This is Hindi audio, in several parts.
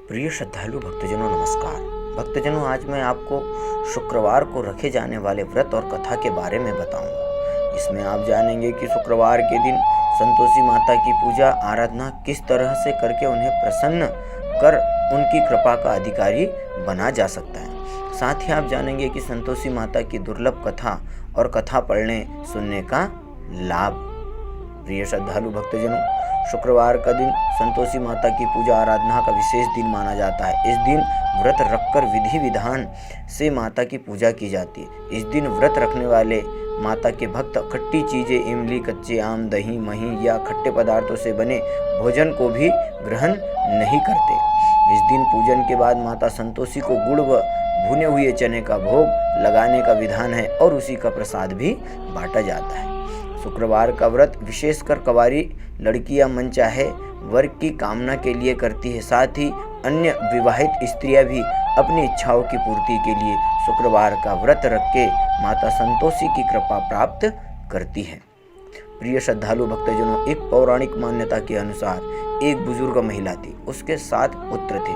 प्रिय श्रद्धालु भक्तजनों नमस्कार। भक्तजनों, आज मैं आपको शुक्रवार को रखे जाने वाले व्रत और कथा के बारे में बताऊंगा। इसमें आप जानेंगे कि शुक्रवार के दिन संतोषी माता की पूजा आराधना किस तरह से करके उन्हें प्रसन्न कर उनकी कृपा का अधिकारी बना जा सकता है। साथ ही आप जानेंगे कि संतोषी माता की दुर्लभ कथा और कथा पढ़ने सुनने का लाभ। प्रिय श्रद्धालु भक्तजनों, शुक्रवार का दिन संतोषी माता की पूजा आराधना का विशेष दिन माना जाता है। इस दिन व्रत रखकर विधि विधान से माता की पूजा की जाती है। इस दिन व्रत रखने वाले माता के भक्त खट्टी चीजें, इमली, कच्चे आम, दही, मही या खट्टे पदार्थों से बने भोजन को भी ग्रहण नहीं करते। इस दिन पूजन के बाद माता संतोषी को गुड़ व भुने हुए चने का भोग लगाने का विधान है और उसी का प्रसाद भी बांटा जाता है। शुक्रवार का व्रत विशेषकर कुंवारी लड़कियां मनचाहे वर की कामना के लिए करती है। साथ ही अन्य विवाहित स्त्रियां भी अपनी इच्छाओं की पूर्ति के लिए शुक्रवार का व्रत रख के माता संतोषी की कृपा प्राप्त करती है। प्रिय श्रद्धालु भक्तजनों, एक पौराणिक मान्यता के अनुसार एक बुजुर्ग महिला थी। उसके 7 पुत्र थे।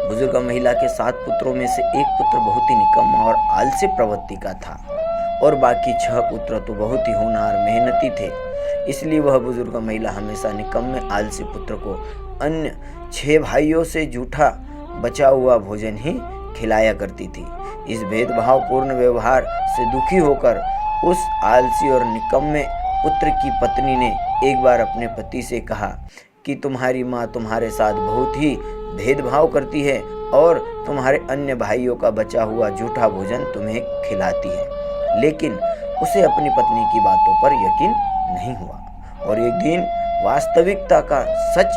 बुजुर्ग महिला के 7 पुत्रों में से एक पुत्र बहुत ही निकम्मा और आलसी प्रवृत्ति का था और बाकी 6 पुत्र तो बहुत ही होनहार मेहनती थे। इसलिए वह बुजुर्ग महिला हमेशा निकम्मे आलसी पुत्र को अन्य 6 भाइयों से जूठा बचा हुआ भोजन ही खिलाया करती थी। इस भेदभावपूर्ण व्यवहार से दुखी होकर उस आलसी और निकम्मे पुत्र की पत्नी ने एक बार अपने पति से कहा कि तुम्हारी माँ तुम्हारे साथ बहुत ही भेदभाव करती है और तुम्हारे अन्य भाइयों का बचा हुआ जूठा भोजन तुम्हें खिलाती है। लेकिन उसे अपनी पत्नी की बातों पर यकीन नहीं हुआ और एक दिन वास्तविकता का सच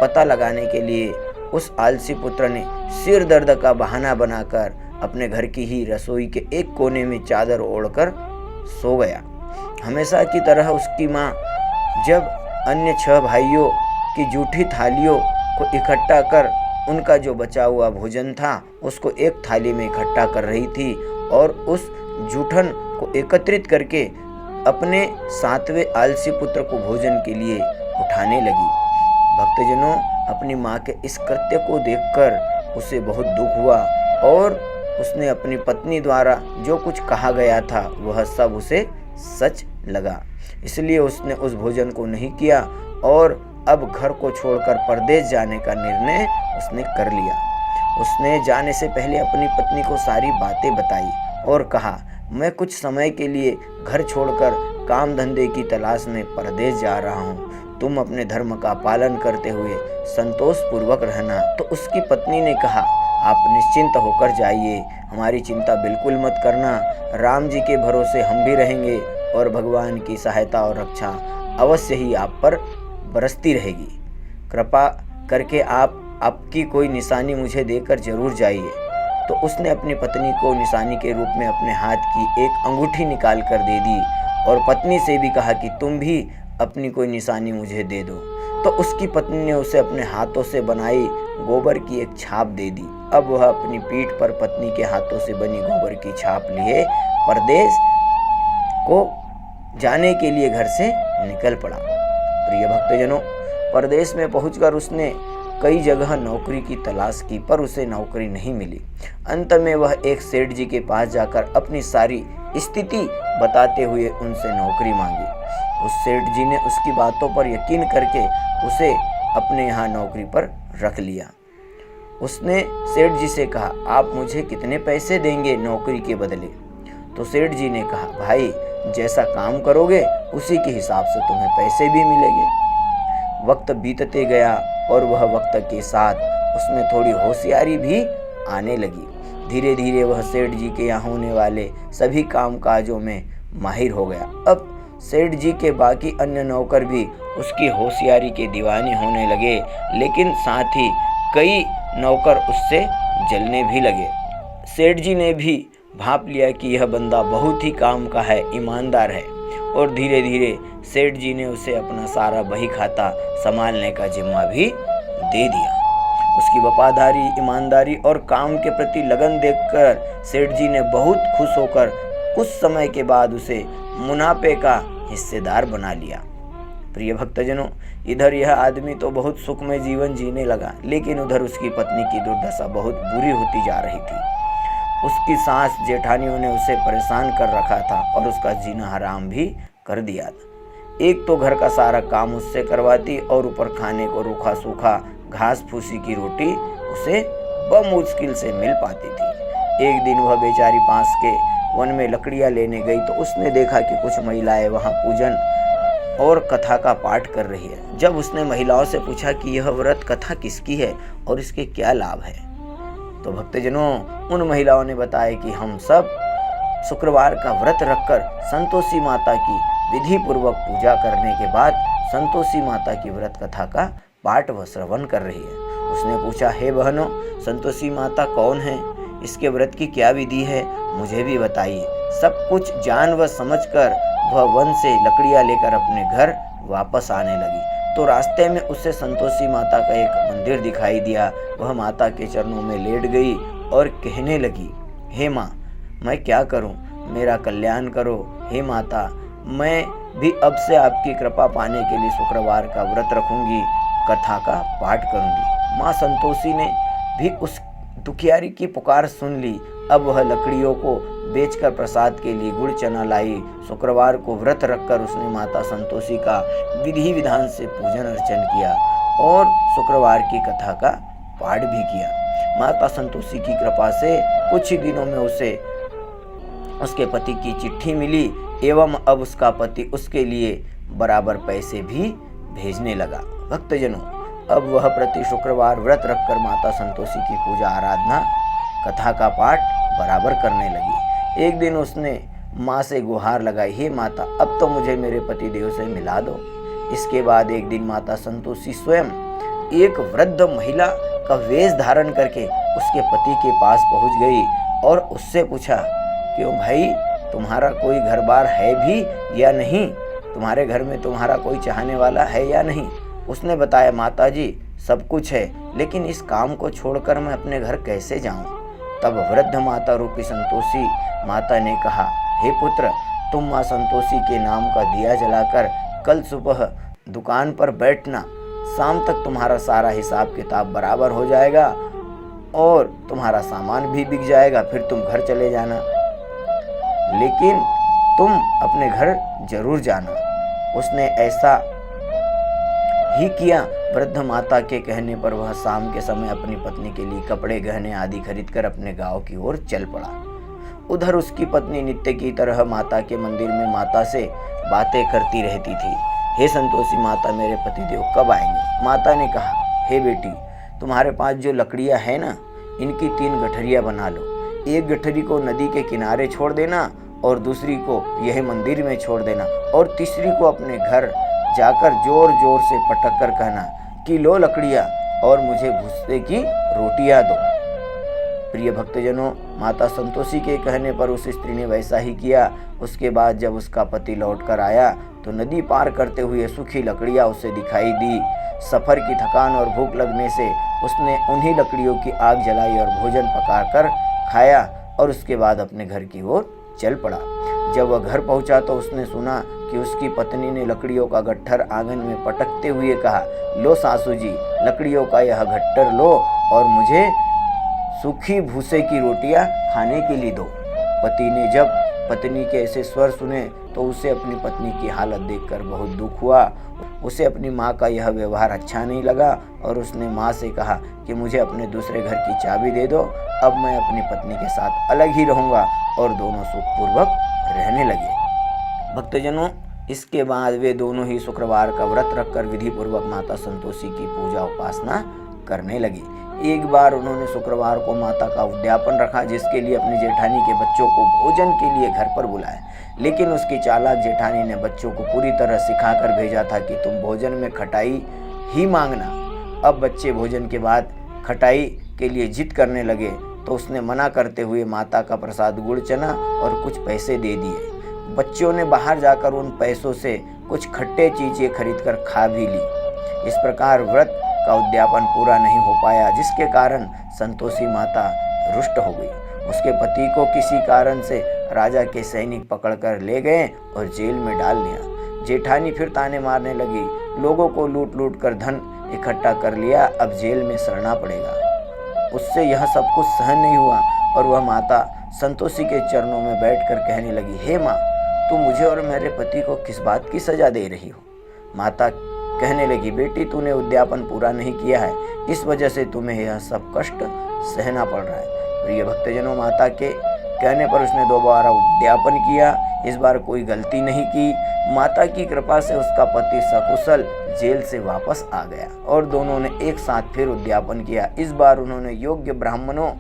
पता लगाने के लिए उस आलसी पुत्र ने सिर दर्द का बहाना बनाकर अपने घर की ही रसोई के एक कोने में चादर ओढ़कर सो गया। हमेशा की तरह उसकी माँ जब अन्य 6 भाइयों की जूठी थालियों को इकट्ठा कर उनका जो बचा हुआ भोजन था उसको एक थाली में इकट्ठा कर रही थी और उस जूठन को एकत्रित करके अपने 7वें आलसी पुत्र को भोजन के लिए उठाने लगी। भक्तजनों, अपनी माँ के इस कृत्य को देखकर उसे बहुत दुख हुआ और उसने अपनी पत्नी द्वारा जो कुछ कहा गया था वह सब उसे सच लगा। इसलिए उसने उस भोजन को नहीं किया और अब घर को छोड़कर परदेश जाने का निर्णय उसने कर लिया। उसने जाने से पहले अपनी पत्नी को सारी बातें बताई और कहा, मैं कुछ समय के लिए घर छोड़कर काम धंधे की तलाश में परदेश जा रहा हूँ। तुम अपने धर्म का पालन करते हुए संतोष पूर्वक रहना। तो उसकी पत्नी ने कहा, आप निश्चिंत होकर जाइए, हमारी चिंता बिल्कुल मत करना। राम जी के भरोसे हम भी रहेंगे और भगवान की सहायता और रक्षा अवश्य ही आप पर बरसती रहेगी। कृपा करके आप आपकी कोई निशानी मुझे देकर जरूर जाइए। तो उसने अपनी पत्नी को निशानी के रूप में अपने हाथ की एक अंगूठी निकाल कर दे दी और पत्नी से भी कहा कि तुम भी अपनी कोई निशानी मुझे दे दो। तो उसकी पत्नी ने उसे अपने हाथों से बनाई गोबर की एक छाप दे दी। अब वह अपनी पीठ पर पत्नी के हाथों से बनी गोबर की छाप लिए परदेश को जाने के लिए घर से निकल पड़ा। प्रिय भक्तजनों, परदेश में पहुंचकर उसने कई जगह नौकरी की तलाश की पर उसे नौकरी नहीं मिली। अंत में वह एक सेठ जी के पास जाकर अपनी सारी स्थिति बताते हुए उनसे नौकरी मांगी। उस सेठ जी ने उसकी बातों पर यकीन करके उसे अपने यहाँ नौकरी पर रख लिया। उसने सेठ जी से कहा, आप मुझे कितने पैसे देंगे नौकरी के बदले? तो सेठ जी ने कहा, भाई जैसा काम करोगे उसी के हिसाब से तुम्हें पैसे भी मिलेंगे। वक्त बीतते गया और वह वक्त के साथ उसमें थोड़ी होशियारी भी आने लगी। धीरे धीरे वह सेठ जी के यहाँ होने वाले सभी कामकाजों में माहिर हो गया। अब सेठ जी के बाकी अन्य नौकर भी उसकी होशियारी के दीवाने होने लगे, लेकिन साथ ही कई नौकर उससे जलने भी लगे। सेठ जी ने भी भाप लिया कि यह बंदा बहुत ही काम का है, ईमानदार है और धीरे धीरे सेठ जी ने उसे अपना सारा बही खाता संभालने का जिम्मा भी दे दिया। उसकी वफादारी, ईमानदारी और काम के प्रति लगन देखकर सेठ जी ने बहुत खुश होकर कुछ समय के बाद उसे मुनाफे का हिस्सेदार बना लिया। प्रिय भक्तजनों, इधर यह आदमी तो बहुत सुखमय जीवन जीने लगा, लेकिन उधर उसकी पत्नी की दुर्दशा बहुत बुरी होती जा रही थी। उसकी सास जेठानियों ने उसे परेशान कर रखा था और उसका जीना हराम भी कर दिया था। एक तो घर का सारा काम उससे करवाती और ऊपर खाने को रूखा सूखा घास फूसी की रोटी उसे बमुश्किल से मिल पाती थी। एक दिन वह बेचारी पास के वन में लकड़ियां लेने गई तो उसने देखा कि कुछ महिलाएं वहां पूजन और कथा का पाठ कर रही है। जब उसने महिलाओं से पूछा कि यह व्रत कथा किसकी है और इसके क्या लाभ है, तो भक्तजनों उन महिलाओं ने बताया कि हम सब शुक्रवार का व्रत रखकर संतोषी माता की विधि पूर्वक पूजा करने के बाद संतोषी माता की व्रत कथा का पाठ व श्रवण कर रही है। उसने पूछा, हे बहनों, संतोषी माता कौन है, इसके व्रत की क्या विधि है, मुझे भी बताइए। सब कुछ जान व समझकर वह वन से लकड़ियां लेकर अपने घर वापस आने लगी तो रास्ते में उसे संतोषी माता का एक मंदिर दिखाई दिया। वह माता के चरणों में लेट गई और कहने लगी, हे माँ, मैं क्या करूं, मेरा कल्याण करो। हे माता, मैं भी अब से आपकी कृपा पाने के लिए शुक्रवार का व्रत रखूंगी, कथा का पाठ करूंगी। माँ संतोषी ने भी उस दुखियारी की पुकार सुन ली। अब वह लकड़ियों को बेचकर प्रसाद के लिए गुड़ चना लाई। शुक्रवार को व्रत रखकर उसने माता संतोषी का विधि विधान से पूजन अर्चन किया और शुक्रवार की कथा का पाठ भी किया। माता संतोषी की कृपा से कुछ ही दिनों में उसे उसके पति की चिट्ठी मिली एवं अब उसका पति उसके लिए बराबर पैसे भी भेजने लगा। भक्तजनों, अब वह प्रति शुक्रवार व्रत रखकर माता संतोषी की पूजा आराधना कथा का पाठ बराबर करने लगी। एक दिन उसने माँ से गुहार लगाई, हे माता, अब तो मुझे मेरे पति देव से मिला दो। इसके बाद एक दिन माता संतोषी स्वयं एक वृद्ध महिला का वेश धारण करके उसके पति के पास पहुंच गई और उससे पूछा, क्यों भाई, तुम्हारा कोई घर बार है भी या नहीं, तुम्हारे घर में तुम्हारा कोई चाहने वाला है या नहीं। उसने बताया, माता जी, सब कुछ है, लेकिन इस काम को छोड़कर मैं अपने घर कैसे जाऊं। तब वृद्ध माता रूपी संतोषी माता ने कहा, हे पुत्र, तुम माँ संतोषी के नाम का दिया जलाकर कल सुबह दुकान पर बैठना, शाम तक तुम्हारा सारा हिसाब किताब बराबर हो जाएगा और तुम्हारा सामान भी बिक जाएगा, फिर तुम घर चले जाना, लेकिन तुम अपने घर जरूर जाना। उसने ऐसा ही किया। वृद्ध माता के कहने पर वह शाम के समय अपनी पत्नी के लिए कपड़े गहने आदि खरीदकर अपने गांव की ओर चल पड़ा। उधर उसकी पत्नी नित्य की तरह माता के मंदिर में माता से बातें करती रहती थी। हे संतोषी माता, मेरे पतिदेव कब आएंगे। माता ने कहा, हे बेटी, तुम्हारे पास जो लकड़ियां है ना, इनकी 3 गठरियां बना लो। एक गठरी को नदी के किनारे छोड़ देना और दूसरी को यह मंदिर में छोड़ देना और तीसरी को अपने घर जाकर जोर जोर से पटक कर कहना कि लो लकड़ियां और मुझे भूसे की रोटियां दो। प्रिय भक्तजनों, माता संतोषी के कहने पर उस स्त्री ने वैसा ही किया। उसके बाद जब उसका पति लौट कर आया तो नदी पार करते हुए सूखी लकड़ियां उसे दिखाई दी। सफर की थकान और भूख लगने से उसने उन्हीं लकड़ियों की आग जलाई और भोजन पकाकर खाया और उसके बाद अपने घर की ओर चल पड़ा। जब वह घर पहुंचा तो उसने सुना कि उसकी पत्नी ने लकड़ियों का गट्ठर आंगन में पटकते हुए कहा, लो सासू जी, लकड़ियों का यह गट्ठर लो और मुझे सूखी भूसे की रोटियां खाने के लिए दो। पति ने जब पत्नी के ऐसे स्वर सुने तो उसे अपनी पत्नी की हालत देखकर बहुत दुख हुआ। उसे अपनी माँ का यह व्यवहार अच्छा नहीं लगा और उसने माँ से कहा कि मुझे अपने दूसरे घर की चाबी दे दो, अब मैं अपनी पत्नी के साथ अलग ही रहूँगा और दोनों सुखपूर्वक रहने लगे। भक्तजनों, इसके बाद वे दोनों ही शुक्रवार का व्रत रखकर विधि पूर्वक माता संतोषी की पूजा उपासना करने लगी। एक बार उन्होंने शुक्रवार को माता का उद्यापन रखा, जिसके लिए अपनी जेठानी के बच्चों को भोजन के लिए घर पर बुलाया, लेकिन उसकी चालाक जेठानी ने बच्चों को पूरी तरह सिखाकर भेजा था कि तुम भोजन में खटाई ही मांगना। अब बच्चे भोजन के बाद खटाई के लिए जिद करने लगे तो उसने मना करते हुए माता का प्रसाद गुड़ चना और कुछ पैसे दे दिए। बच्चों ने बाहर जाकर उन पैसों से कुछ खट्टे चीजें खरीदकर खा भी ली। इस प्रकार व्रत का उद्यापन पूरा नहीं हो पाया, जिसके कारण संतोषी माता रुष्ट हो गई। उसके पति को किसी कारण से राजा के सैनिक पकड़कर ले गए और जेल में डाल दिया। जेठानी फिर ताने मारने लगी, लोगों को लूट लूट कर धन इकट्ठा कर लिया, अब जेल में सड़ना पड़ेगा। उससे यह सब कुछ सहन नहीं हुआ और वह माता संतोषी के चरणों में बैठकर कहने लगी, हे माँ, तुम मुझे और मेरे पति को किस बात की सजा दे रही हो? माता कहने लगी, बेटी, तूने उद्यापन पूरा नहीं किया है, इस वजह से तुम्हें यह सब कष्ट सहना पड़ रहा है। प्रिय भक्तजनों, माता के कहने पर उसने दोबारा उद्यापन किया। इस बार कोई गलती नहीं की। माता की कृपा से उसका पति सकुशल जेल से वापस आ गया और दोनों ने एक साथ फिर उद्यापन किया। इस बार उन्होंने योग्य ब्राह्मणों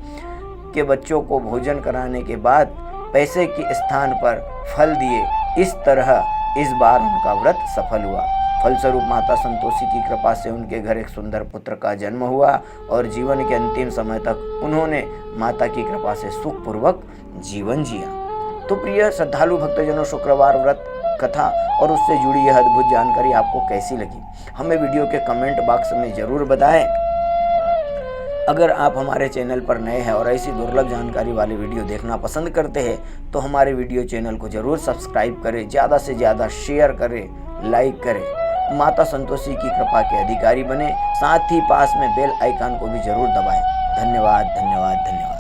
के बच्चों को भोजन कराने के बाद पैसे के स्थान पर फल दिए। इस तरह इस बार उनका व्रत सफल हुआ। फलस्वरूप माता संतोषी की कृपा से उनके घर एक सुंदर पुत्र का जन्म हुआ और जीवन के अंतिम समय तक उन्होंने माता की कृपा से सुखपूर्वक जीवन जिया। तो प्रिय श्रद्धालु भक्तजनों, शुक्रवार व्रत कथा और उससे जुड़ी यह अद्भुत जानकारी आपको कैसी लगी, हमें वीडियो के कमेंट बॉक्स में जरूर बताएं। अगर आप हमारे चैनल पर नए हैं और ऐसी दुर्लभ जानकारी वाली वीडियो देखना पसंद करते हैं तो हमारे वीडियो चैनल को जरूर सब्सक्राइब करें, ज़्यादा से ज़्यादा शेयर करें, लाइक करें, माता संतोषी की कृपा के अधिकारी बने। साथ ही पास में बेल आइकन को भी जरूर दबाएं। धन्यवाद, धन्यवाद, धन्यवाद।